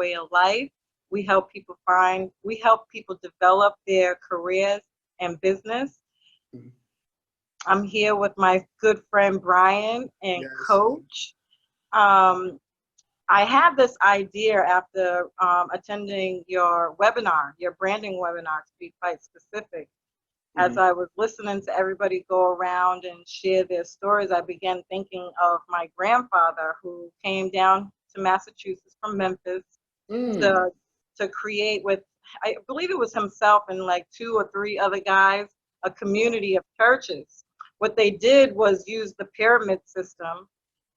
way of life. We help people develop their careers and business. Mm-hmm. I'm here with my good friend Brian and yes. Coach. I had this idea after attending your webinar, your branding webinar, to be quite specific. As I was listening to everybody go around and share their stories, I began thinking of my grandfather, who came down to Massachusetts from Memphis to create with, I believe it was himself and like 2 or 3 other guys, a community of churches. What they did was use the pyramid system,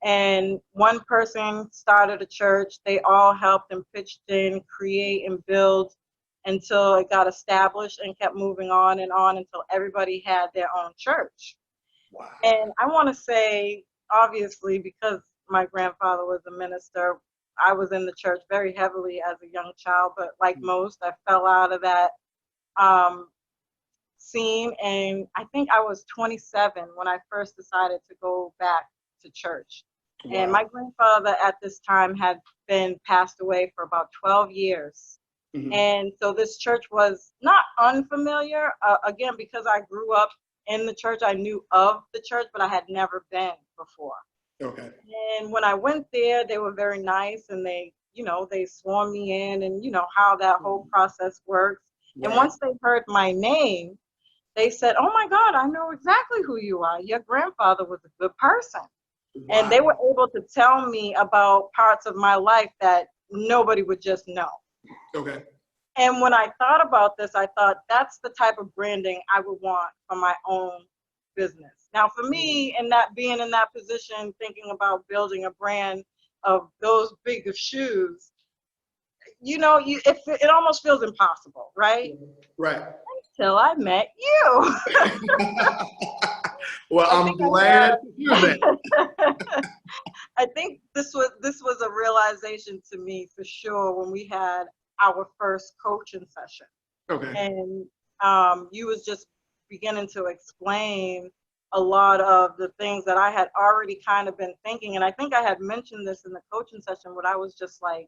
and one person started a church. They all helped and pitched in, create and build until it got established and kept moving on until everybody had their own church. Wow. And I want to say, obviously, because my grandfather was a minister, I was in the church very heavily as a young child, but like most, I fell out of that scene. And I think I was 27 when I first decided to go back to church. Wow. And my grandfather at this time had been passed away for about 12 years. And so this church was not unfamiliar. Again, because I grew up in the church, I knew of the church, but I had never been before. Okay. And when I went there, they were very nice, and they swore me in, and you know how that whole process works. Right. And once they heard my name, they said, "Oh my God, I know exactly who you are. Your grandfather was a good person." Wow. And they were able to tell me about parts of my life that nobody would just know. Okay. And when I thought about this, I thought that's the type of branding I would want for my own business. Now, for me, being in that position, thinking about building a brand of those big of shoes, it almost feels impossible, right? Right. Until I met you. Well, I'm glad to hear that. I think this was a realization to me for sure when we had our first coaching session. Okay. And you was just beginning to explain a lot of the things that I had already kind of been thinking. And I think I had mentioned this in the coaching session, where I was just like,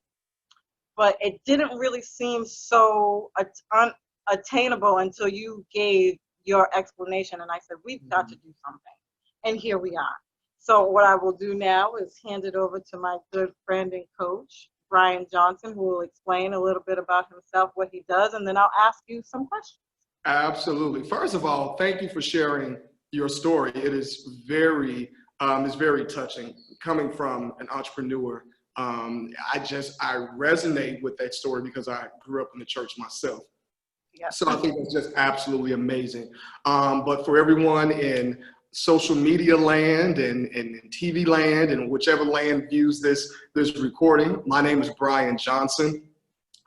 but it didn't really seem so unattainable until you gave your explanation. And I said, we've got to do something. And here we are. So what I will do now is hand it over to my good friend and coach, Brian Johnson, who will explain a little bit about himself, what he does, and then I'll ask you some questions. Absolutely. First of all, thank you for sharing your story. It is very touching. Coming from an entrepreneur, I resonate with that story because I grew up in the church myself. Yeah. So I think it's just absolutely amazing. But for everyone in social media land and TV land and whichever land views this recording, my name is Brian Johnson.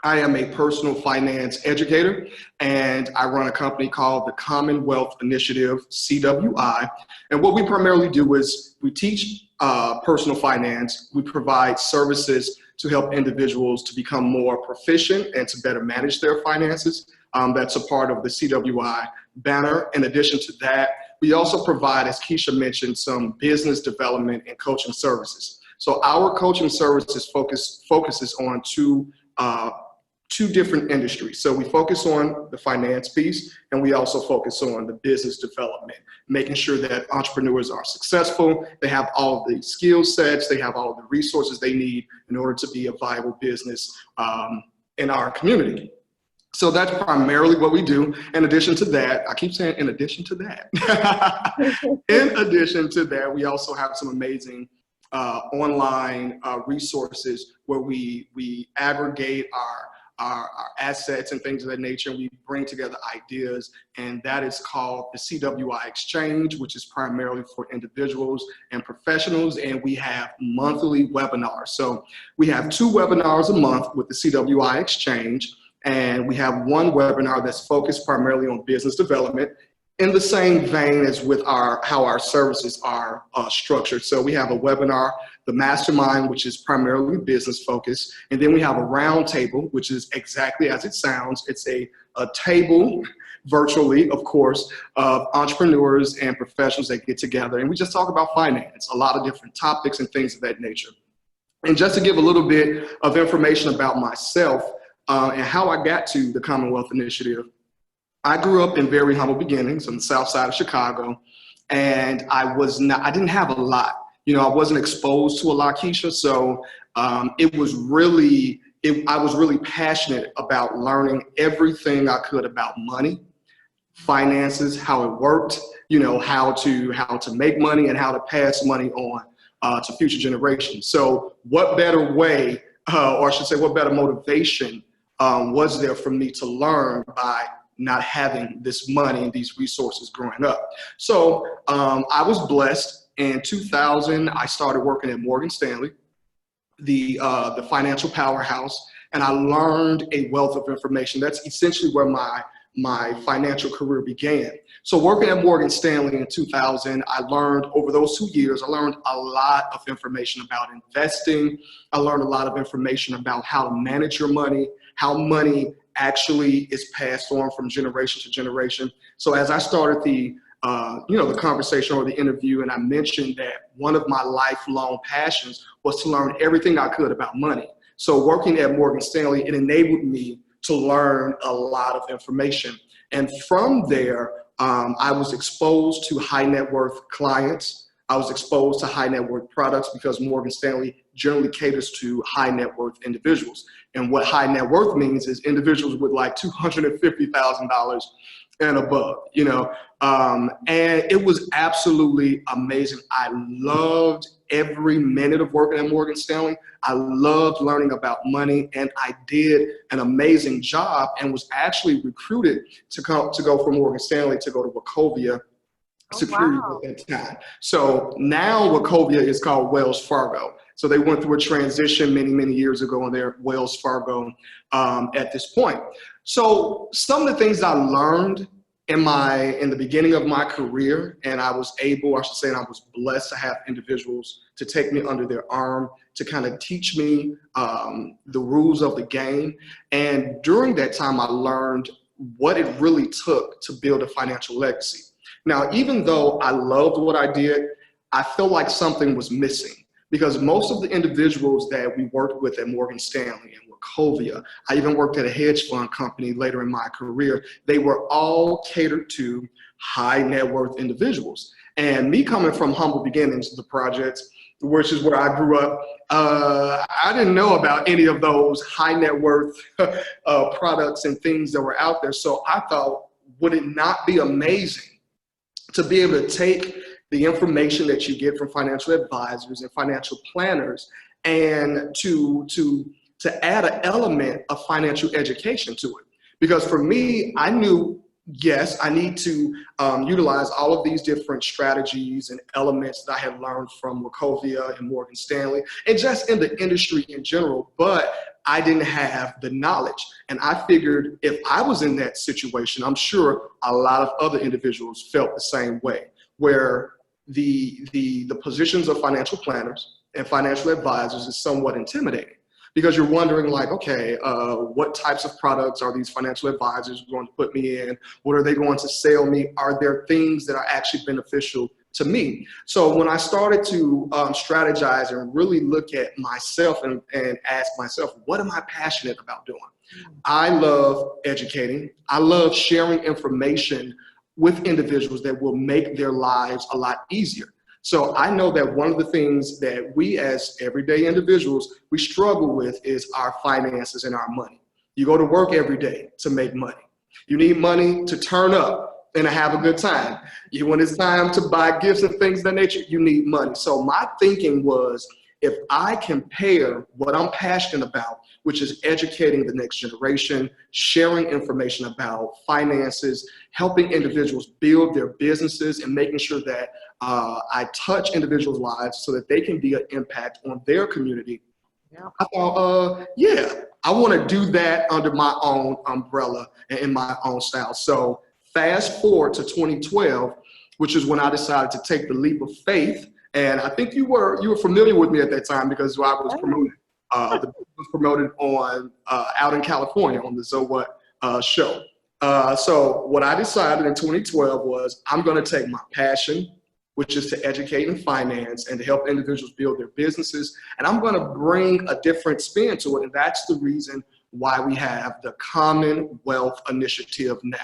I am a personal finance educator, and I run a company called the Commonwealth Initiative, CWI. And what we primarily do is we teach personal finance. We provide services to help individuals to become more proficient and to better manage their finances. That's a part of the CWI banner. In addition to that, we also provide, as Keisha mentioned, some business development and coaching services. So our coaching services focuses on two different industries. So we focus on the finance piece, and we also focus on the business development, making sure that entrepreneurs are successful, they have all of the skill sets, they have all of the resources they need in order to be a viable business in our community. So that's primarily what we do. In addition to that, I keep saying in addition to that. In addition to that, we also have some amazing online resources where we aggregate our assets and things of that nature, and we bring together ideas, and that is called the CWI Exchange, which is primarily for individuals and professionals, and we have monthly webinars. So we have 2 webinars a month with the CWI Exchange, and we have one webinar that's focused primarily on business development, in the same vein as with how our services are structured. So we have a webinar, the mastermind, which is primarily business focused. And then we have a round table, which is exactly as it sounds. It's a table, virtually, of course, of entrepreneurs and professionals that get together. And we just talk about finance, a lot of different topics and things of that nature. And just to give a little bit of information about myself and how I got to the Commonwealth Initiative, I grew up in very humble beginnings on the south side of Chicago, and I didn't have a lot. You know, I wasn't exposed to a lot, Keisha, so I was really passionate about learning everything I could about money, finances, how it worked, you know, how to make money and how to pass money on to future generations. So what better way, or I should say, what better motivation was there for me to learn by not having this money and these resources growing up? So I was blessed. In 2000, I started working at Morgan Stanley, the financial powerhouse, and I learned a wealth of information. That's essentially where my financial career began. So working at Morgan Stanley in 2000, I learned over those 2 years, I learned a lot of information about investing. I learned a lot of information about how to manage your money, how money actually is passed on from generation to generation. So as I started the conversation or the interview, and I mentioned that one of my lifelong passions was to learn everything I could about money. So working at Morgan Stanley, it enabled me to learn a lot of information. And from there, I was exposed to high net worth clients. I was exposed to high net worth products because Morgan Stanley generally caters to high net worth individuals. And what high net worth means is individuals with like $250,000 and above, you know. And it was absolutely amazing. I loved every minute of working at Morgan Stanley. I loved learning about money, and I did an amazing job and was actually recruited to go from Morgan Stanley to go to Wachovia Securities at that time. So now Wachovia is called Wells Fargo. So they went through a transition many years ago, and they're Wells Fargo at this point. So some of the things I learned in the beginning of my career, and I was blessed to have individuals to take me under their arm to kind of teach me the rules of the game. And during that time, I learned what it really took to build a financial legacy. Now, even though I loved what I did, I felt like something was missing, because most of the individuals that we worked with at Morgan Stanley and Wachovia, I even worked at a hedge fund company later in my career, they were all catered to high net worth individuals. And me coming from humble beginnings, the projects, which is where I grew up, I didn't know about any of those high net worth products and things that were out there. So I thought, would it not be amazing to be able to take the information that you get from financial advisors and financial planners and to add an element of financial education to it? Because for me, I knew, yes, I need to utilize all of these different strategies and elements that I had learned from Wachovia and Morgan Stanley and just in the industry in general, but I didn't have the knowledge. And I figured if I was in that situation, I'm sure a lot of other individuals felt the same way, where the positions of financial planners and financial advisors is somewhat intimidating, because you're wondering, like, okay, what types of products are these financial advisors going to put me in? What are they going to sell me? Are there things that are actually beneficial to me? So when I started to strategize and really look at myself and ask myself, what am I passionate about doing? I love educating. I love sharing information with individuals that will make their lives a lot easier. So I know that one of the things that we as everyday individuals, we struggle with is our finances and our money. You go to work every day to make money. You need money to turn up and to have a good time. When it's time to buy gifts and things of that nature, you need money. So my thinking was, if I can pair what I'm passionate about, which is educating the next generation, sharing information about finances, helping individuals build their businesses, and making sure that I touch individuals' lives so that they can be an impact on their community. Yeah. I thought, I want to do that under my own umbrella and in my own style. So fast forward to 2012, which is when I decided to take the leap of faith. And I think you were familiar with me at that time, because I was promoted. The book was promoted on out in California on the ZOWAT show. So what I decided in 2012 was, I'm going to take my passion, which is to educate in finance and to help individuals build their businesses. And I'm going to bring a different spin to it. And that's the reason why we have the Commonwealth Initiative now.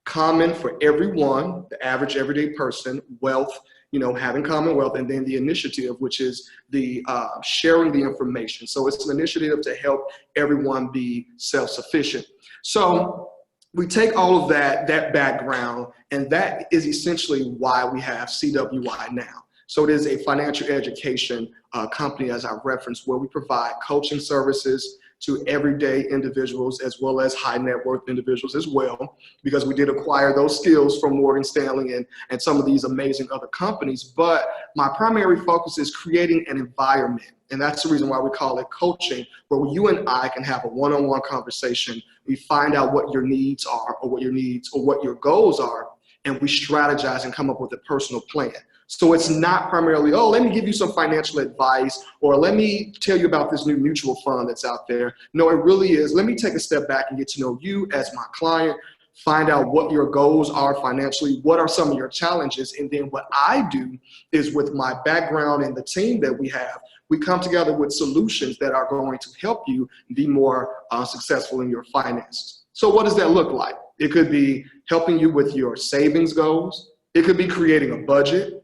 Common for everyone, the average everyday person, wealth, having commonwealth, and then the initiative, which is the sharing the information. So it's an initiative to help everyone be self-sufficient. So we take all of that background, and that is essentially why we have CWI now. So it is a financial education company, as I referenced, where we provide coaching services to everyday individuals as well as high net worth individuals as well, because we did acquire those skills from Morgan Stanley and some of these amazing other companies. But my primary focus is creating an environment. And that's the reason why we call it coaching, where you and I can have a one-on-one conversation. We find out what your needs are, or what your goals are, and we strategize and come up with a personal plan. So it's not primarily, oh, let me give you some financial advice, or let me tell you about this new mutual fund that's out there. No, it really is, let me take a step back and get to know you as my client, find out what your goals are financially, what are some of your challenges, and then what I do is, with my background and the team that we have, we come together with solutions that are going to help you be more successful in your finances. So what does that look like? It could be helping you with your savings goals. It could be creating a budget.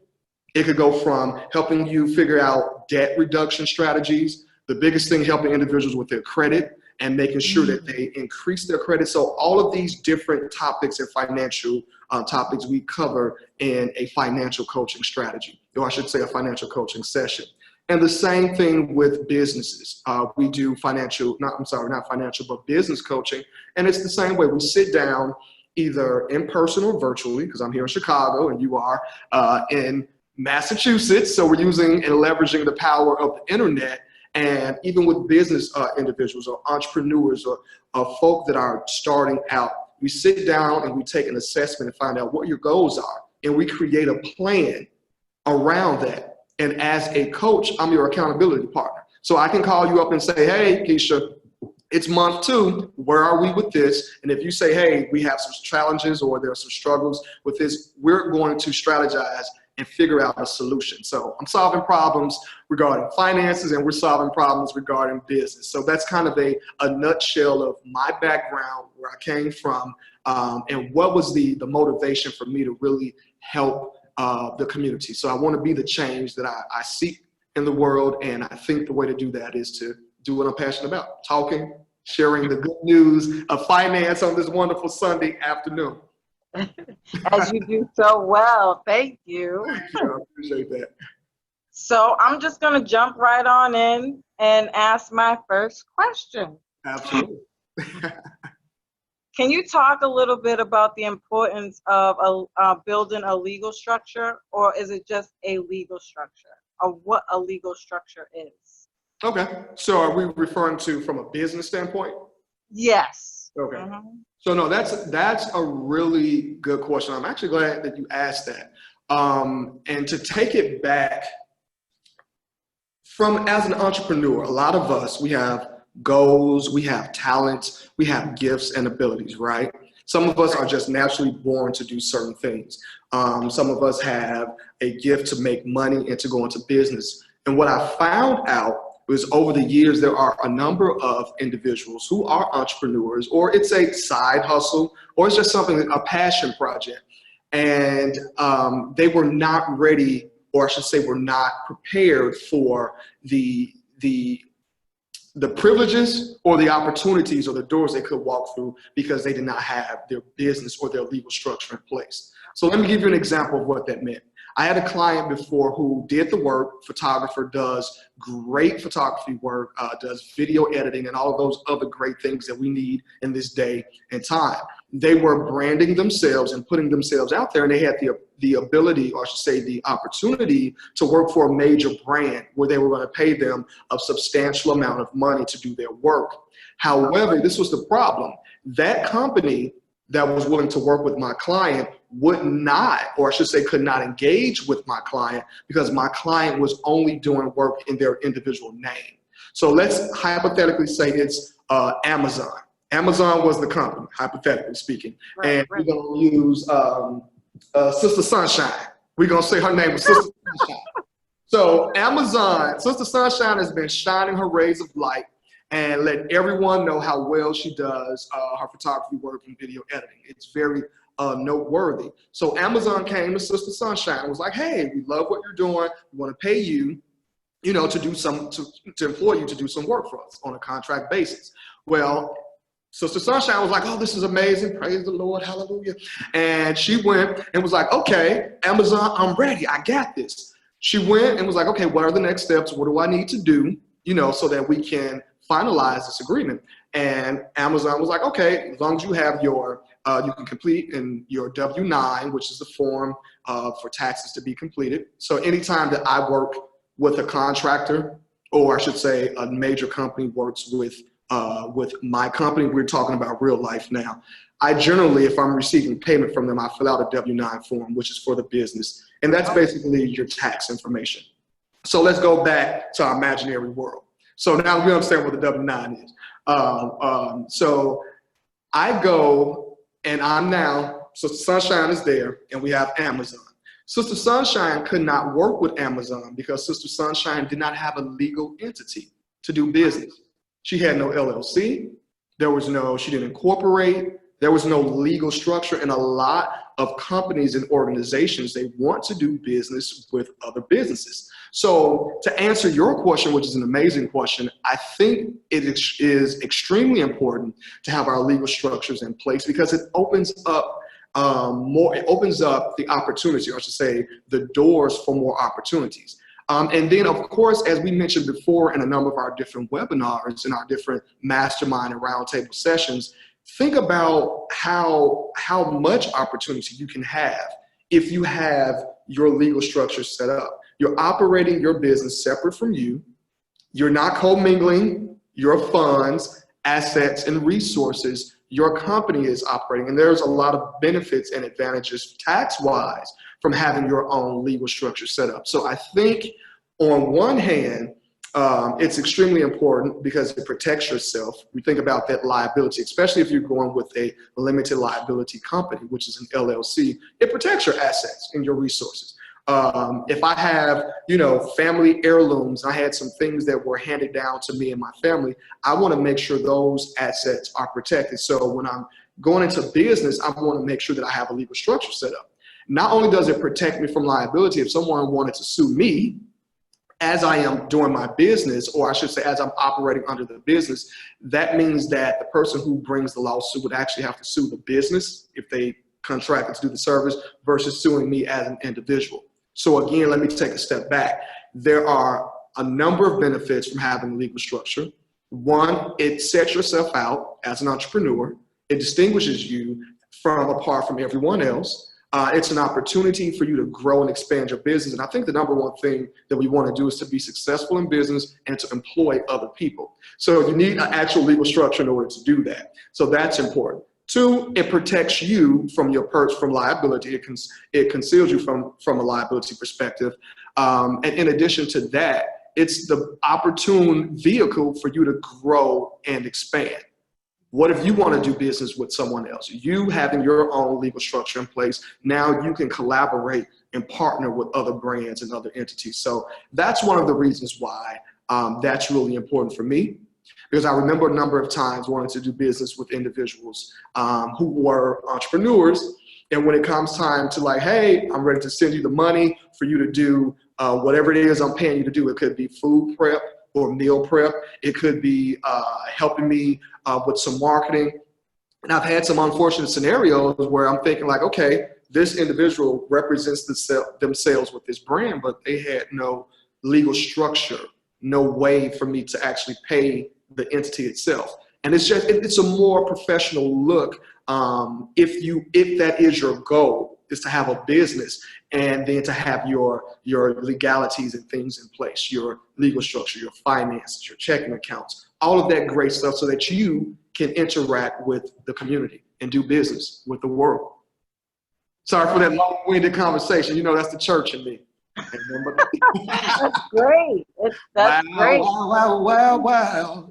It could go from helping you figure out debt reduction strategies, the biggest thing, helping individuals with their credit and making sure that they increase their credit. So all of these different topics and financial topics we cover in a financial coaching strategy, or I should say a financial coaching session. And the same thing with businesses. We do not financial, but business coaching. And it's the same way. We sit down either in person or virtually, because I'm here in Chicago and you are in Massachusetts. So we're using and leveraging the power of the internet. And even with business individuals or entrepreneurs or folk that are starting out, we sit down and we take an assessment and find out what your goals are. And we create a plan around that. And as a coach, I'm your accountability partner. So I can call you up and say, hey, Keisha, it's month 2. Where are we with this? And if you say, hey, we have some challenges or there are some struggles with this, we're going to strategize and figure out a solution. So I'm solving problems regarding finances, and we're solving problems regarding business. So that's kind of a nutshell of my background, where I came from, and what was the motivation for me to really help the community. So I want to be the change that I seek in the world, and I think the way to do that is to do what I'm passionate about, talking, sharing the good news of finance on this wonderful Sunday afternoon. As you do so well. Thank you. Thank you. I appreciate that. So I'm just going to jump right on in and ask my first question. Absolutely. Can you talk a little bit about the importance of building a legal structure, or is it just a legal structure, or what a legal structure is? Okay. So are we referring to from a business standpoint? Yes. Okay. So no, that's a really good question. I'm actually glad that you asked that. And to take it back from, as an entrepreneur, a lot of us, we have goals, we have talents, we have gifts and abilities, right? Some of us are just naturally born to do certain things. Some of us have a gift to make money and to go into business. And what I found out was, over the years, there are a number of individuals who are entrepreneurs, or it's a side hustle, or it's just something, a passion project. And they were not ready, or I should say were not prepared for the privileges or the opportunities or the doors they could walk through, because they did not have their business or their legal structure in place. So let me give you an example of what that meant. I had a client before who did the work, photographer, does great photography work, does video editing and all of those other great things that we need in this day and time. They were branding themselves and putting themselves out there, and they had the ability, or I should say the opportunity, to work for a major brand where they were going to pay them a substantial amount of money to do their work. However, this was the problem. That company that was willing to work with my client would not, or I should say could not engage with my client, because my client was only doing work in their individual name. So let's hypothetically say it's Amazon. Amazon was the company, hypothetically speaking. Right, and we're going to use Sister Sunshine. We're going to say her name was Sister Sunshine. So Amazon, Sister Sunshine has been shining her rays of light and letting everyone know how well she does her photography work and video editing. It's very noteworthy. So Amazon came to Sister Sunshine and was like, hey, we love what you're doing. We want to pay you, you know, to do some, to employ you to do some work for us on a contract basis. Well, Sister Sunshine was like, oh, this is amazing. Praise the Lord. Hallelujah. And she went and was like, okay, Amazon, I'm ready. I got this. She went and was like, okay, what are the next steps? What do I need to do, you know, so that we can finalize this agreement? And Amazon was like, okay, as long as you have your, you can complete in your W-9, which is the form for taxes to be completed. So anytime that I work with a contractor, or I should say a major company works with my company, we're talking about real life now. I generally, if I'm receiving payment from them, I fill out a W-9 form, which is for the business. And that's basically your tax information. So let's go back to our imaginary world. So now we understand what the W-9 is. So I go and I'm now, so Sunshine is there and we have Amazon. Sister Sunshine could not work with Amazon because Sister Sunshine did not have a legal entity to do business. She had no LLC. There was no, she didn't incorporate. There was no legal structure, and a lot of companies and organizations, they want to do business with other businesses. So to answer your question, which is an amazing question, I think it is extremely important to have our legal structures in place because it opens up it opens up the opportunity, or I should say the doors for more opportunities. And then, of course, as we mentioned before in a number of our different webinars and our different mastermind and roundtable sessions, think about how much opportunity you can have if you have your legal structure set up. You're operating your business separate from you. You're not commingling your funds, assets, and resources. Your company is operating, and there's a lot of benefits and advantages tax-wise from having your own legal structure set up. So I think on one hand, it's extremely important because it protects yourself. We think about that liability, especially if you're going with a limited liability company, which is an LLC. It protects your assets and your resources. If I have, you know, family heirlooms, I had some things that were handed down to me and my family, I want to make sure those assets are protected. So when I'm going into business, I want to make sure that I have a legal structure set up. Not only does it protect me from liability, if someone wanted to sue me as I am doing my business, or I should say as I'm operating under the business, that means that the person who brings the lawsuit would actually have to sue the business if they contracted to do the service versus suing me as an individual. So again, let me take a step back. There are a number of benefits from having a legal structure. One, it sets yourself out as an entrepreneur. It distinguishes you apart from everyone else. It's an opportunity for you to grow and expand your business. And I think the number one thing that we want to do is to be successful in business and to employ other people. So you need an actual legal structure in order to do that. So that's important. Two, it protects you from from liability. It conceals you from a liability perspective. And in addition to that, it's the opportune vehicle for you to grow and expand. What if you want to do business with someone else? You having your own legal structure in place, now you can collaborate and partner with other brands and other entities. So that's one of the reasons why that's really important for me, because I remember a number of times wanting to do business with individuals who were entrepreneurs. And when it comes time to like, hey, I'm ready to send you the money for you to do whatever it is I'm paying you to do. It could be food prep or meal prep. It could be helping me with some marketing. And I've had some unfortunate scenarios where I'm thinking like, okay, this individual represents themselves with this brand, but they had no legal structure, no way for me to actually pay the entity itself. And it's a more professional look if that is your goal, is to have a business and then to have your legalities and things in place, your legal structure, your finances, your checking accounts, all of that great stuff so that you can interact with the community and do business with the world. Sorry for that long-winded conversation. You know, that's the church in me. That's great. That's great. Wow.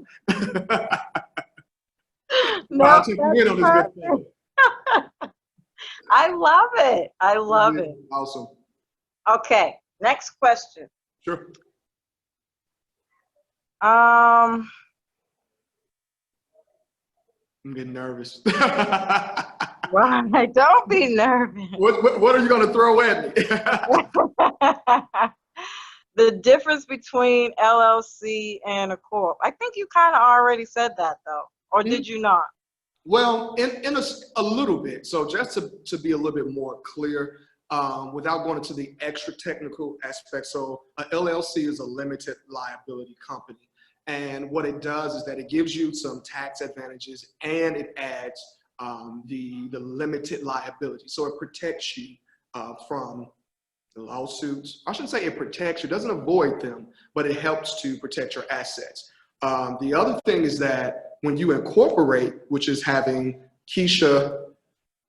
No, I love it. I love it. Awesome. Okay, next question. Sure. Um, I'm getting nervous. Why? Don't be nervous. What are you going to throw at me? The difference between LLC and a corp. I think you kind of already said that though, or did you not? Well, in a little bit. So just to be a little bit more clear, without going into the extra technical aspects. So a LLC is a limited liability company. And what it does is that it gives you some tax advantages and it adds the limited liability. So it protects you from the lawsuits. I shouldn't say it protects you, it doesn't avoid them, but it helps to protect your assets. The other thing is that when you incorporate, which is having Keisha,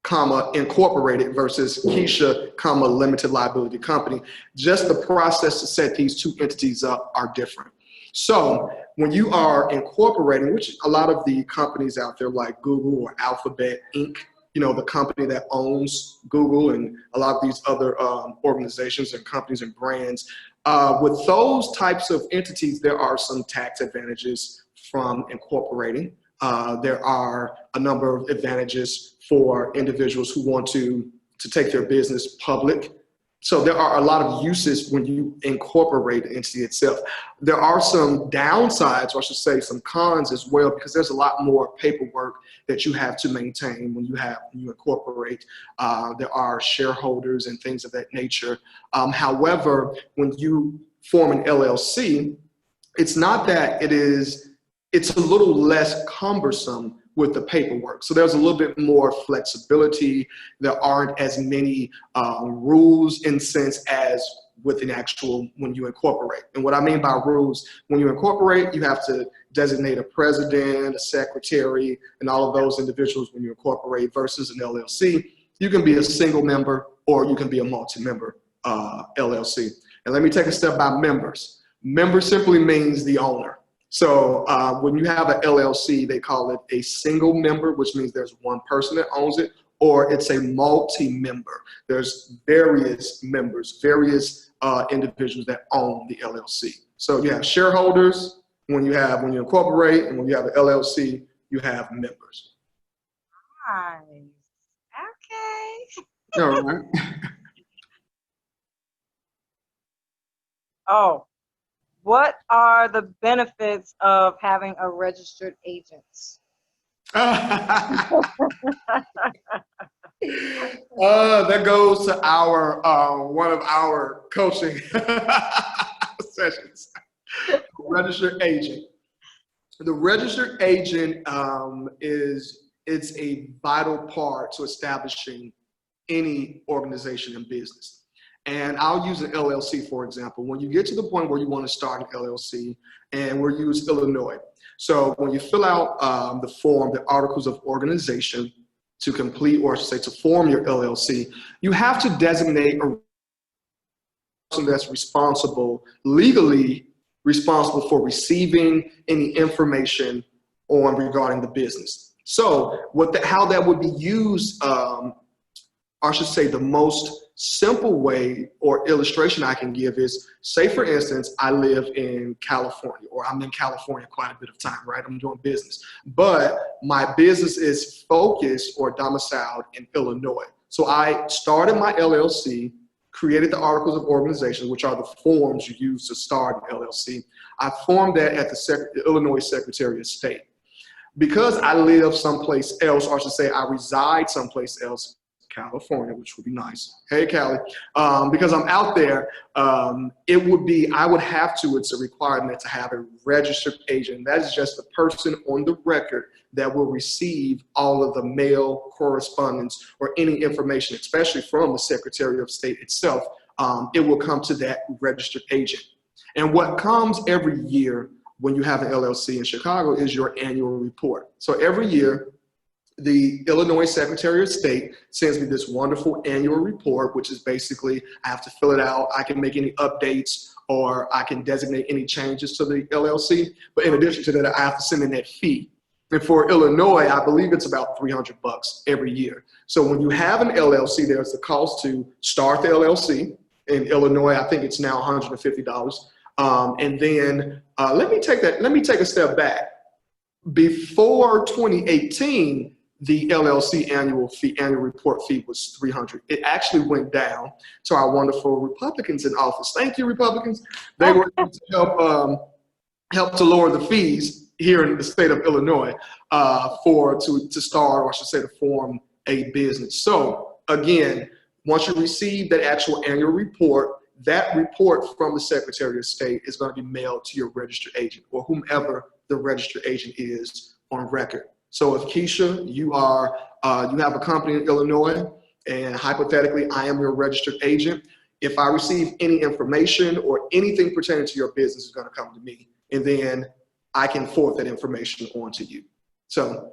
comma, incorporated versus Keisha, comma, limited liability company, just the process to set these two entities up are different. So when you are incorporating, which a lot of the companies out there like Google or Alphabet Inc., you know, the company that owns Google and a lot of these other organizations and companies and brands, with those types of entities, there are some tax advantages from incorporating. There are a number of advantages for individuals who want to take their business public. So there are a lot of uses when you incorporate the entity itself. There are some downsides, or I should say some cons as well, because there's a lot more paperwork that you have to maintain when you incorporate. There are shareholders and things of that nature. However, when you form an LLC, it's not that it's a little less cumbersome with the paperwork. So there's a little bit more flexibility. There aren't as many rules in sense as with an actual when you incorporate. And what I mean by rules, when you incorporate, you have to designate a president, a secretary, and all of those individuals when you incorporate versus an LLC. You can be a single member or you can be a multi-member LLC. And let me take a step by members. Member simply means the owner. So when you have an LLC, they call it a single member, which means there's one person that owns it, or it's a multi-member. There's various members, various individuals that own the LLC. So you have shareholders when you incorporate, and when you have an LLC, you have members. Nice. Okay. All right. Oh. What are the benefits of having a registered agent? That goes to our one of our coaching sessions. Registered agent. The registered agent it's a vital part to establishing any organization and business. And I'll use an LLC, for example. When you get to the point where you want to start an LLC, and we'll use Illinois. So when you fill out the form, the articles of organization to complete, or I should say to form your LLC, you have to designate a person that's legally responsible for receiving any information regarding the business. So how that would be used, I should say the most simple way or illustration I can give is, say for instance, I live in California, or I'm in California quite a bit of time, right? I'm doing business, but my business is focused or domiciled in Illinois. So I started my LLC, created the articles of organization, which are the forms you use to start an LLC. I formed that at the Illinois Secretary of State. Because I live someplace else, or I should say I reside someplace else, California, which would be nice. Hey, Cali. Because I'm out there, I would have to, it's a requirement to have a registered agent. That is just the person on the record that will receive all of the mail, correspondence, or any information, especially from the Secretary of State itself. It will come to that registered agent. And what comes every year when you have an LLC in Chicago is your annual report. So every year, the Illinois Secretary of State sends me this wonderful annual report, which is basically, I have to fill it out. I can make any updates, or I can designate any changes to the LLC. But in addition to that, I have to send in that fee. And for Illinois, I believe it's about $300 every year. So when you have an LLC, there's the cost to start the LLC. in Illinois. I think it's now $150. And then let me take a step back. Before 2018, the LLC annual report fee was $300. It actually went down to our wonderful Republicans in office. Thank you, Republicans. They were able to help to lower the fees here in the state of Illinois to start, or I should say, to form a business. So again, once you receive that actual annual report, that report from the Secretary of State is going to be mailed to your registered agent or whomever the registered agent is on record. So if Keisha, you have a company in Illinois, and hypothetically, I am your registered agent, if I receive any information or anything pertaining to your business is going to come to me, and then I can forward that information on to you. So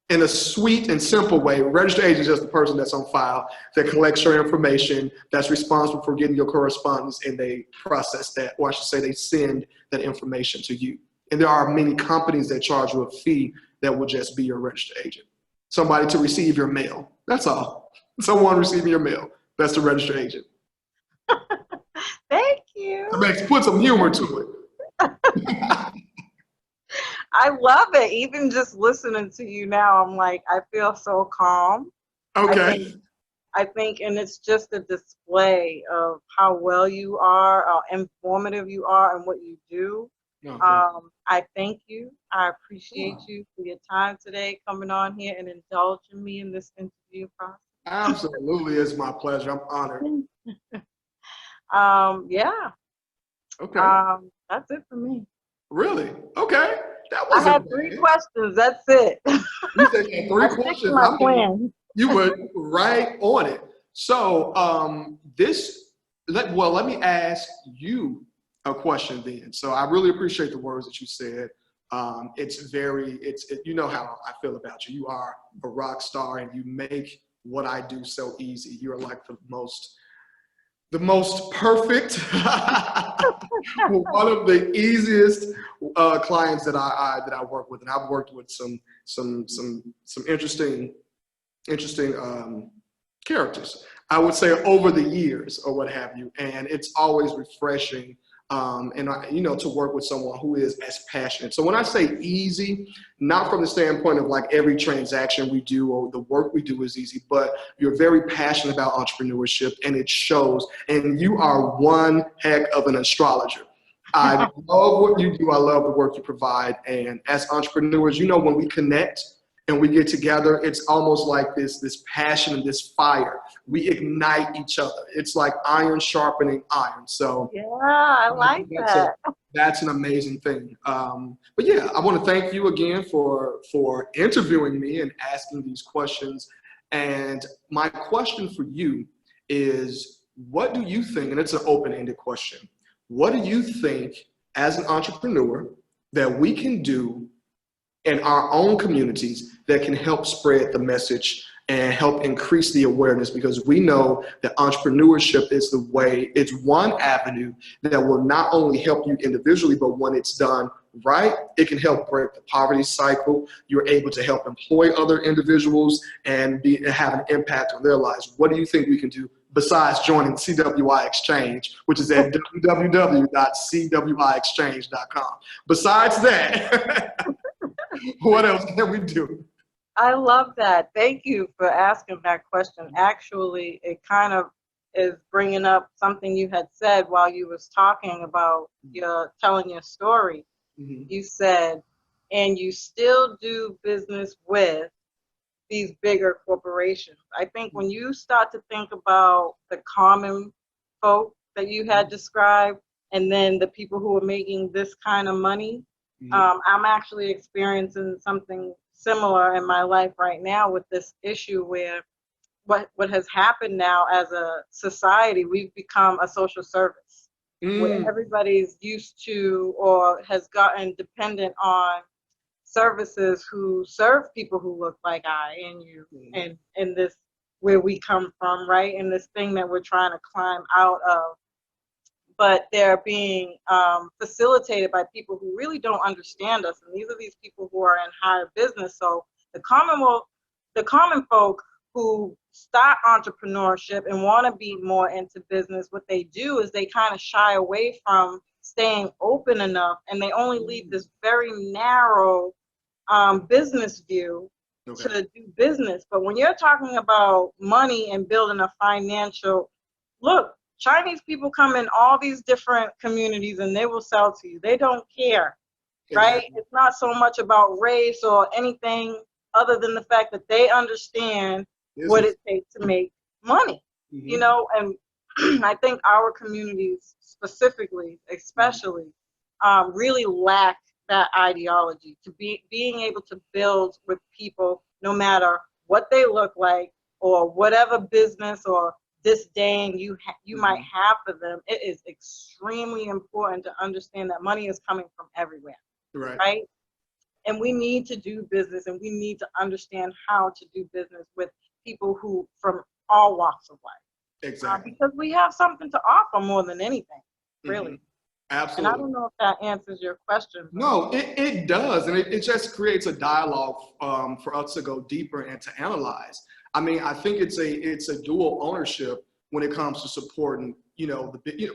in a sweet and simple way, registered agent is just the person that's on file, that collects your information, that's responsible for getting your correspondence, and they process that, or I should say they send that information to you. And there are many companies that charge you a fee that will just be your registered agent. Somebody to receive your mail, that's all. Someone receiving your mail, that's the registered agent. Thank you. Put some humor to it. I love it. Even just listening to you now, I'm like, I feel so calm. Okay. I think, and it's just a display of how well you are, how informative you are, and what you do. Okay. I thank you. I appreciate you for your time today, coming on here and indulging me in this interview process. Absolutely, it's my pleasure. I'm honored. Yeah. Okay. That's it for me. Really? Okay. I had 3 questions. That's it. You said you had 3 questions. My plan. You were right on it. So let me ask you a question then. So I really appreciate the words that you said. You know how I feel about you. You are a rock star, and you make what I do so easy. You're like the most perfect, one of the easiest clients that I work with, and I've worked with some interesting characters, I would say, over the years or what have you, and it's always refreshing. To work with someone who is as passionate. So when I say easy, not from the standpoint of like every transaction we do or the work we do is easy, but you're very passionate about entrepreneurship, and it shows. And you are one heck of an astrologer. I love what you do. I love the work you provide. And as entrepreneurs, when we connect and we get together, it's almost like this passion and this fire. We ignite each other. It's like iron sharpening iron. So yeah, I like that. That's an amazing thing. But yeah, I want to thank you again for interviewing me and asking these questions. And my question for you is, what do you think, and it's an open-ended question, what do you think as an entrepreneur that we can do in our own communities that can help spread the message and help increase the awareness? Because we know that entrepreneurship is the way, it's one avenue that will not only help you individually, but when it's done right, it can help break the poverty cycle. You're able to help employ other individuals and have an impact on their lives. What do you think we can do besides joining CWI Exchange, which is at www.cwiexchange.com? Besides that, what else can we do? I love that. Thank you for asking that question. Actually, it kind of is bringing up something you had said while you was talking about telling your story. Mm-hmm. You said, and you still do business with these bigger corporations. I think when you start to think about the common folk that you had described, and then the people who are making this kind of money, I'm actually experiencing something similar in my life right now with this issue where what has happened now as a society, we've become a social service where everybody's used to or has gotten dependent on services who serve people who look like I and you and this where we come from, right? And this thing that we're trying to climb out of. But they're being facilitated by people who really don't understand us. And these are these people who are in higher business. So the common folk who start entrepreneurship and want to be more into business, what they do is they kind of shy away from staying open enough, and they only leave this very narrow business view to do business. But when you're talking about money and building a financial, look, Chinese people come in all these different communities and they will sell to you. They don't care, right? It's not so much about race or anything other than the fact that they understand what it takes to make money, you know, and I think our communities specifically, especially, really lack that ideology to being able to build with people no matter what they look like or whatever business or disdain you might have for them. It is extremely important to understand that money is coming from everywhere, right? And we need to do business, and we need to understand how to do business with people who from all walks of life. Exactly. Because we have something to offer more than anything, really. Absolutely. And I don't know if that answers your question. No, it does. And it just creates a dialogue for us to go deeper and to analyze. I mean, I think it's a dual ownership when it comes to supporting,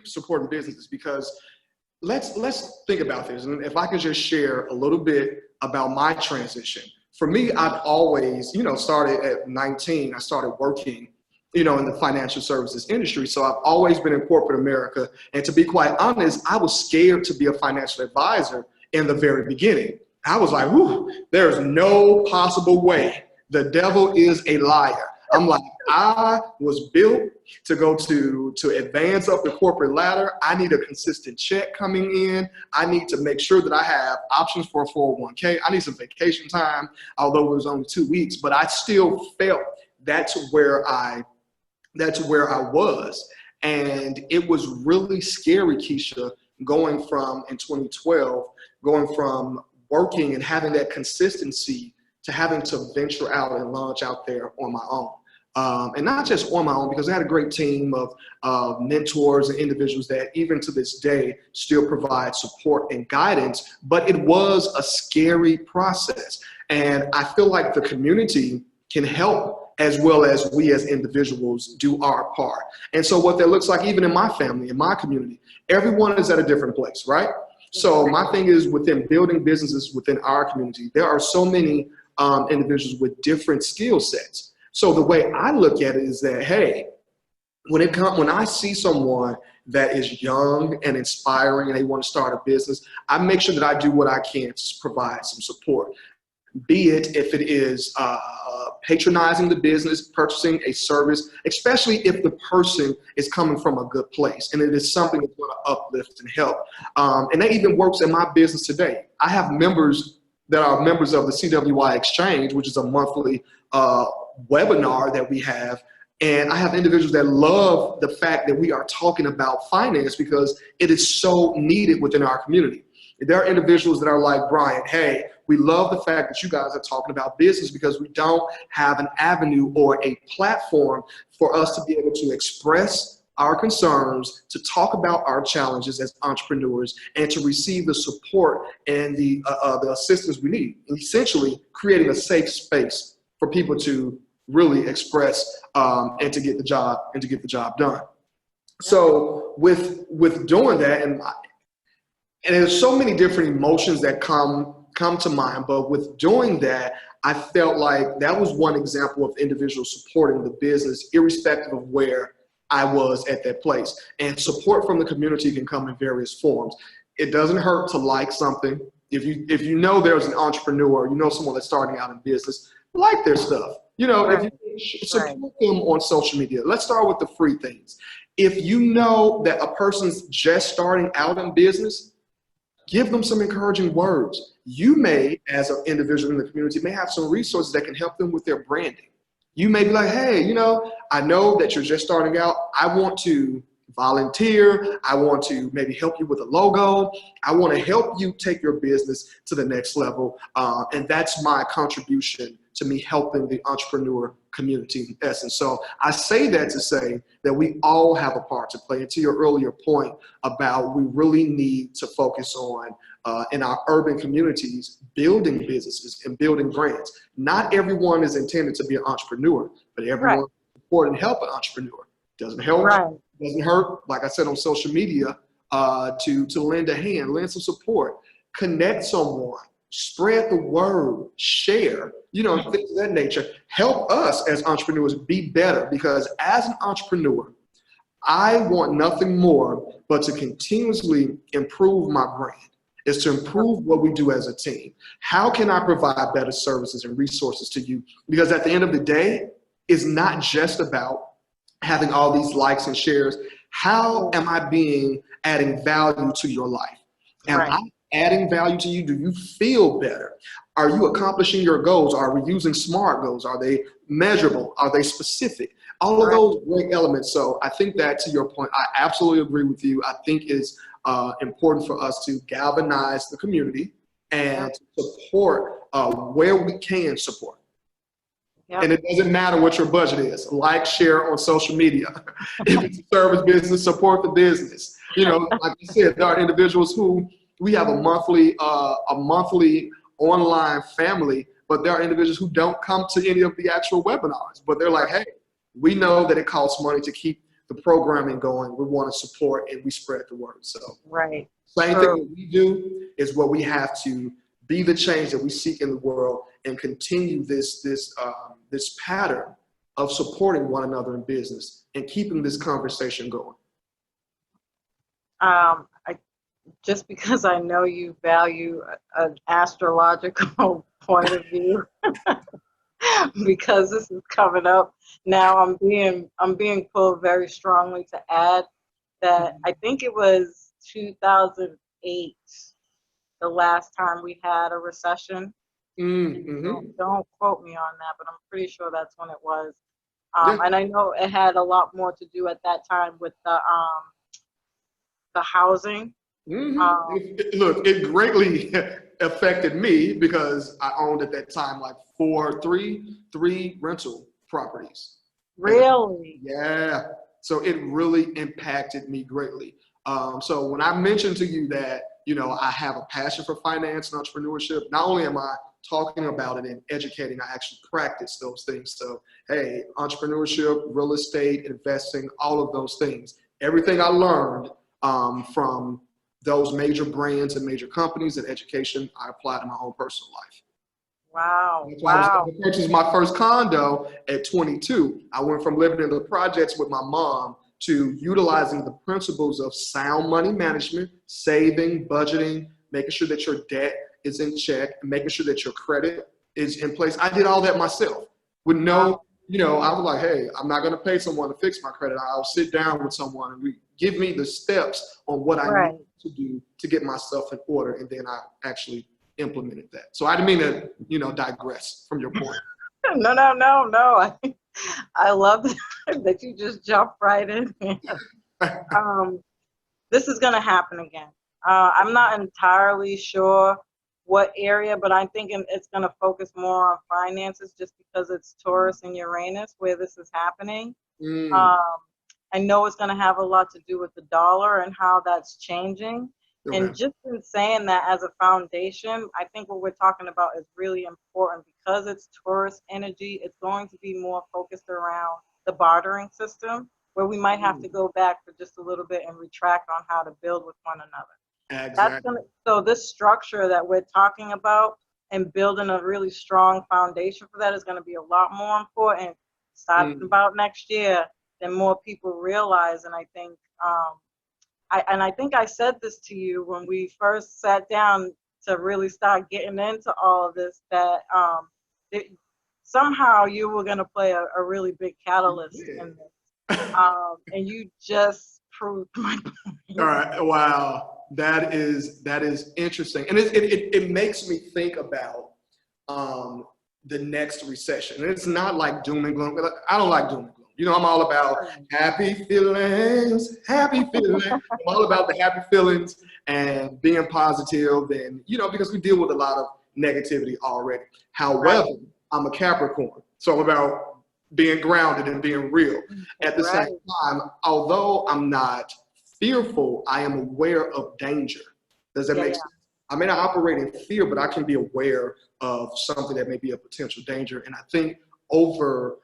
supporting businesses, because let's think about this. And if I could just share a little bit about my transition. For me, I've always, started at 19, I started working, in the financial services industry. So I've always been in corporate America. And to be quite honest, I was scared to be a financial advisor in the very beginning. I was like, whew, there's no possible way. The devil is a liar. I'm like, I was built to go to advance up the corporate ladder. I need a consistent check coming in. I need to make sure that I have options for a 401k. I need some vacation time, although it was only 2 weeks, but I still felt that's where I was. And it was really scary, Keisha, going from, in 2012, going from working and having that consistency to having to venture out and launch out there on my own. And not just on my own, because I had a great team of mentors and individuals that even to this day still provide support and guidance, but it was a scary process. And I feel like the community can help as well as we as individuals do our part. And so what that looks like, even in my family, in my community, everyone is at a different place, right? So my thing is, within building businesses within our community, there are so many individuals with different skill sets. So the way I look at it is that, hey, when I see someone that is young and inspiring and they want to start a business, I make sure that I do what I can to provide some support. Be it if it is patronizing the business, purchasing a service, especially if the person is coming from a good place and it is something that's going to uplift and help. And that even works in my business today. I have members that are members of the CWI Exchange, which is a monthly webinar that we have. And I have individuals that love the fact that we are talking about finance because it is so needed within our community. There are individuals that are like, Brian, hey, we love the fact that you guys are talking about business because we don't have an avenue or a platform for us to be able to express our concerns, to talk about our challenges as entrepreneurs, and to receive the support and the assistance we need. And essentially, creating a safe space for people to really express and to get the job done. So with doing that, and there's so many different emotions that come to mind, but with doing that, I felt like that was one example of individuals supporting the business, irrespective of where I was at that place. And support from the community can come in various forms. It doesn't hurt to like something. If you know there's an entrepreneur, you know someone that's starting out in business, like their stuff. If you support them on social media. Let's start with the free things. If you know that a person's just starting out in business, give them some encouraging words. You may, as an individual in the community, may have some resources that can help them with their branding. You may be like, hey, I know that you're just starting out. I want to volunteer. I want to maybe help you with a logo. I want to help you take your business to the next level. And that's my contribution to me helping the entrepreneur community in essence. So I say that to say that we all have a part to play. And to your earlier point about we really need to focus on in our urban communities, building businesses and building brands. Not everyone is intended to be an entrepreneur, but everyone is important to help an entrepreneur. Doesn't help, doesn't hurt, like I said on social media, to lend a hand, lend some support, connect someone, spread the word, share, things of that nature. Help us as entrepreneurs be better, because as an entrepreneur, I want nothing more but to continuously improve my brand, is to improve what we do as a team. How can I provide better services and resources to you? Because at the end of the day, it's not just about having all these likes and shares. How am I adding value to your life? Am I adding value to you? Do you feel better? Are you accomplishing your goals? Are we using SMART goals? Are they measurable? Are they specific? All of those great elements. So I think that, to your point, I absolutely agree with you. I think it's important for us to galvanize the community and support where we can support. And it doesn't matter what your budget is. Like, share on social media. If it's a service business, support the business. Like I said, there are individuals who we have a monthly online family, but there are individuals who don't come to any of the actual webinars. But they're like, hey, we know that it costs money to keep the programming going. We want to support, and we spread the word. So same thing that we do is what we have to be the change that we seek in the world, and continue this pattern of supporting one another in business and keeping this conversation going. Just because I know you value an astrological point of view, because this is coming up now, I'm being pulled very strongly to add that I think it was 2008. The last time we had a recession. Don't quote me on that, but I'm pretty sure that's when it was. And I know it had a lot more to do at that time with the housing. Look, it greatly affected me because I owned at that time like three rental properties. Really? Yeah. So it really impacted me greatly. So when I mentioned to you that, I have a passion for finance and entrepreneurship, not only am I talking about it and educating, I actually practice those things. So, hey, entrepreneurship, real estate, investing, all of those things. Everything I learned from those major brands and major companies and education, I apply to my own personal life. Wow. I was able to purchase my first condo at 22. I went from living in the projects with my mom to utilizing the principles of sound money management, saving, budgeting, making sure that your debt is in check, and making sure that your credit is in place. I did all that myself with no, I was like, hey, I'm not going to pay someone to fix my credit. I'll sit down with someone and give me the steps on what I need to do to get myself in order. And then I actually implemented that. So I didn't mean to, digress from your point. No. I love that you just jumped right in. This is going to happen again. I'm not entirely sure what area, but I'm thinking it's going to focus more on finances just because it's Taurus and Uranus where this is happening. I know it's going to have a lot to do with the dollar and how that's changing. Okay. And just in saying that as a foundation, I think what we're talking about is really important because it's Taurus energy. It's going to be more focused around the bartering system where we might have to go back for just a little bit and retract on how to build with one another. Exactly. So this structure that we're talking about and building a really strong foundation for that is going to be a lot more important starting about next year than more people realize. And I think I think I said this to you when we first sat down to really start getting into all of this, that somehow you were going to play a really big catalyst in this. And you just proved my point. All right. Wow. That is interesting. And it makes me think about the next recession. And it's not like doom and gloom. I don't like doom and gloom. I'm all about happy feelings. I'm all about the happy feelings and being positive and, because we deal with a lot of negativity already. However, I'm a Capricorn. So I'm about being grounded and being real. At the same time, although I'm not fearful, I am aware of danger. Does that make sense? I may not operate in fear, but I can be aware of something that may be a potential danger. And I think over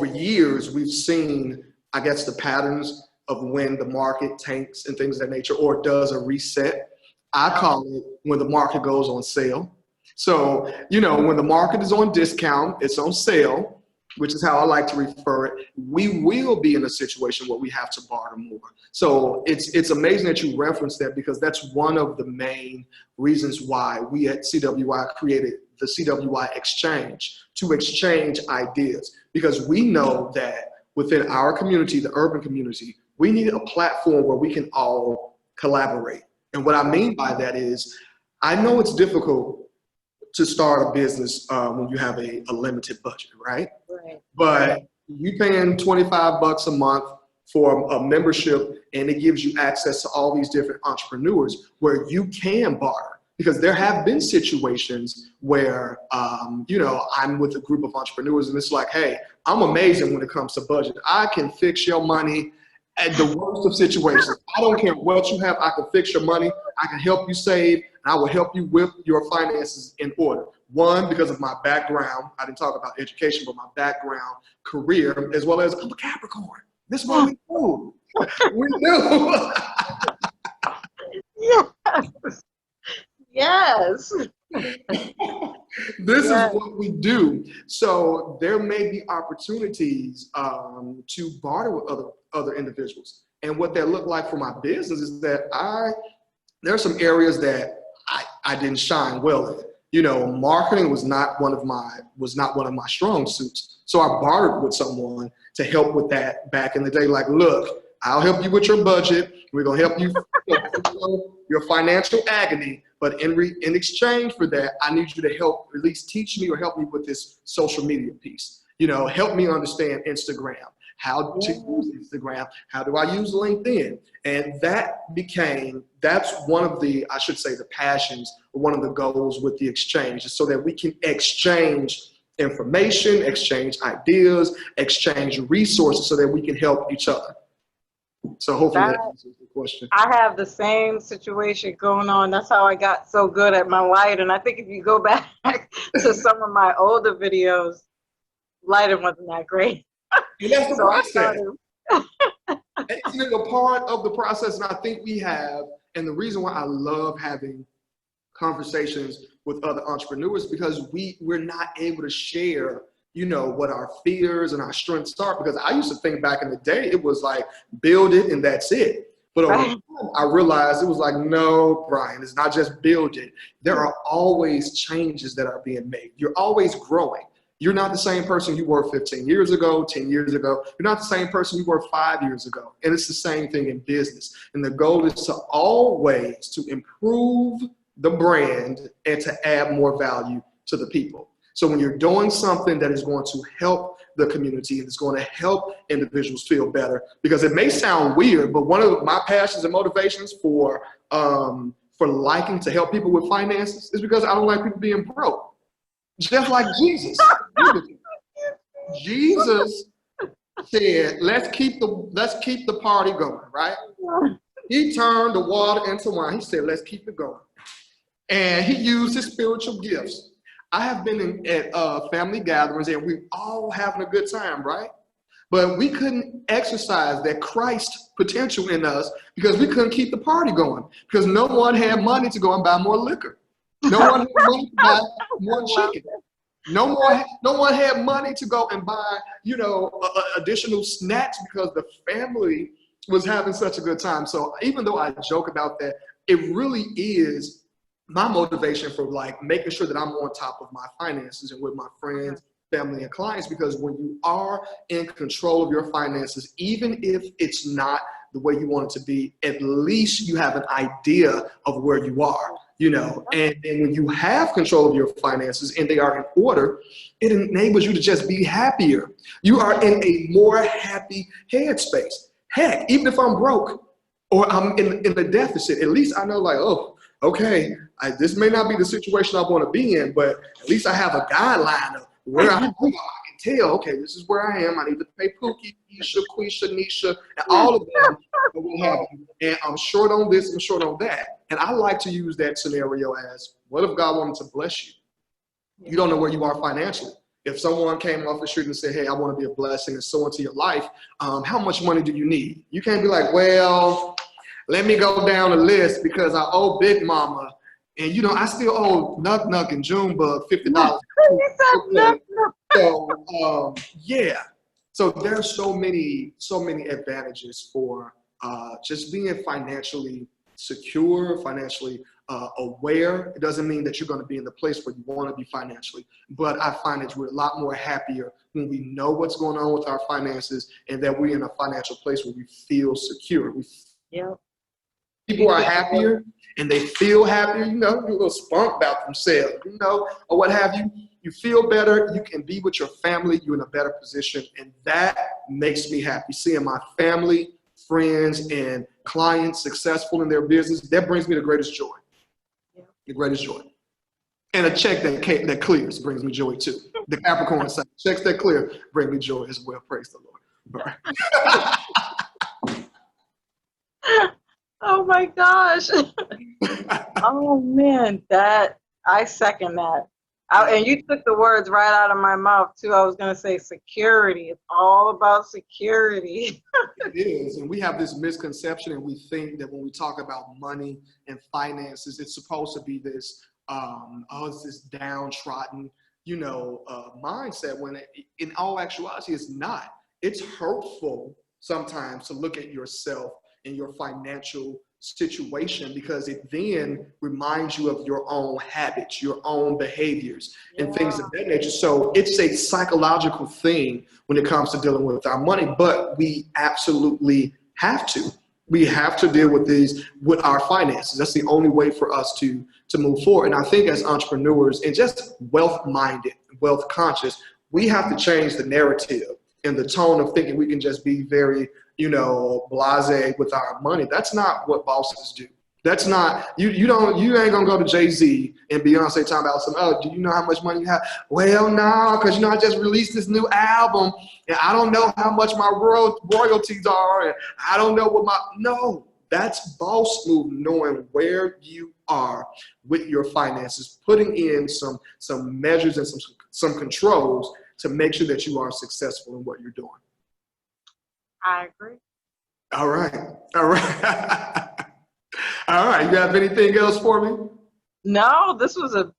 years, we've seen, I guess, the patterns of when the market tanks and things of that nature, or does a reset. I call it when the market goes on sale. So, you know, when the market is on discount, it's on sale, which is how I like to refer it, we will be in a situation where we have to barter more. So it's amazing that you referenced that, because that's one of the main reasons why we at CWI created the CWI Exchange, to exchange ideas, because we know that within our community, the urban community, we need a platform where we can all collaborate. And what I mean by that is, I know it's difficult to start a business when you have a limited budget, right? But you paying $25 a month for a membership, and it gives you access to all these different entrepreneurs where you can barter. Because there have been situations where, you know, I'm with a group of entrepreneurs and it's like, hey, I'm amazing when it comes to budget. I can fix your money at the worst of situations. I don't care what you have, I can fix your money. I can help you save, and I will help you with your finances in order. One, because of my background, I didn't talk about education, but my background, career, as well as I'm a Capricorn. This is what we do. We do. Yes. Yes. This is what we do. So there may be opportunities to barter with other individuals. And what that looked like for my business is that there are some areas that I didn't shine well in. You know, marketing was not one of my strong suits. So I bartered with someone to help with that back in the day. Like, look, I'll help you with your budget. We're gonna help you your financial agony. But in exchange for that, I need you to help, at least teach me or help me with this social media piece. You know, help me understand Instagram, how to use Instagram, how do I use LinkedIn? And that's one of the, I should say, the passions, or one of the goals with the exchange, is so that we can exchange information, exchange ideas, exchange resources, so that we can help each other. So hopefully that answers the question. I have the same situation going on. That's how I got so good at my lighting. I think if you go back to some of my older videos, lighting wasn't that great. And that's the process. It's a part of the process, and I think we have, and the reason why I love having conversations with other entrepreneurs, because we're not able to share, you know, what our fears and our strengths are. Because I used to think back in the day, it was like, build it and that's it. But over time, I realized it was like, no, Brian, it's not just build it. There are always changes that are being made. You're always growing. You're not the same person you were 15 years ago, 10 years ago. You're not the same person you were 5 years ago. And it's the same thing in business. And the goal is to always to improve the brand and to add more value to the people. So when you're doing something that is going to help the community and it's going to help individuals feel better, because it may sound weird, but one of my passions and motivations for liking to help people with finances is because I don't like people being broke. Just like Jesus. Jesus said, let's keep the party going, right? He turned the water into wine. He said, let's keep it going. And he used his spiritual gifts. I have been at family gatherings and we all having a good time, right? But we couldn't exercise that Christ potential in us because we couldn't keep the party going, because no one had money to go and buy more liquor. No one had money to buy more chicken. No one had money to go and buy, you know, additional snacks because the family was having such a good time. So even though I joke about that, it really is my motivation for like making sure that I'm on top of my finances and with my friends, family, and clients, because when you are in control of your finances, even if it's not the way you want it to be, at least you have an idea of where you are, you know. And when you have control of your finances and they are in order, it enables you to just be happier. You are in a more happy headspace. Heck, even if I'm broke or I'm in the deficit, at least I know, like, oh, okay, this may not be the situation I want to be in, but at least I have a guideline of where I can tell, okay, this is where I am. I need to pay Pookie, Keisha, Quisha, Nisha, and all of them. And I'm short on this, I'm short on that. And I like to use that scenario as, what if God wanted to bless you? You don't know where you are financially. If someone came off the street and said, hey, I want to be a blessing and sow into your life, how much money do you need? You can't be like, well, let me go down the list because I owe Big Mama. And, you know, I still owe Nuck Nuck and Junebug $50. So, yeah. So there's so many advantages for just being financially secure, financially aware. It doesn't mean that you're going to be in the place where you want to be financially, but I find that we're a lot more happier when we know what's going on with our finances and that we're in a financial place where we feel secure. People are happier and they feel happier, you know, a little spunk about themselves, you know, or what have you. You feel better, you can be with your family, you're in a better position, and that makes me happy. Seeing my family, friends, and clients successful in their business, that brings me the greatest joy. The greatest joy. And a check that clears brings me joy too. The Capricorn side, checks that clear bring me joy as well. Praise the Lord. Oh my gosh. Oh man, I second that. And you took the words right out of my mouth too. I was going to say security. It's all about security. It is. And we have this misconception, and we think that when we talk about money and finances, it's supposed to be this, it's this downtrodden, you know, mindset, when in all actuality, it's not. It's hurtful sometimes to look at yourself and your financial situation, because it then reminds you of your own habits, your own behaviors, and things of that nature. So it's a psychological thing when it comes to dealing with our money, but we absolutely have to. We have to deal with with our finances. That's the only way for us to move forward. And I think as entrepreneurs and just wealth-minded, wealth-conscious, we have to change the narrative and the tone of thinking we can just be very, you know, blasé with our money. That's not what bosses do. That's not, you ain't gonna go to Jay-Z and Beyonce talking about do you know how much money you have? Well, no, because, you know, I just released this new album and I don't know how much my royalties are, and I don't know what no, that's boss move, knowing where you are with your finances, putting in some measures and some controls to make sure that you are successful in what you're doing. I agree. All right. All right. All right. You have anything else for me? No, this was a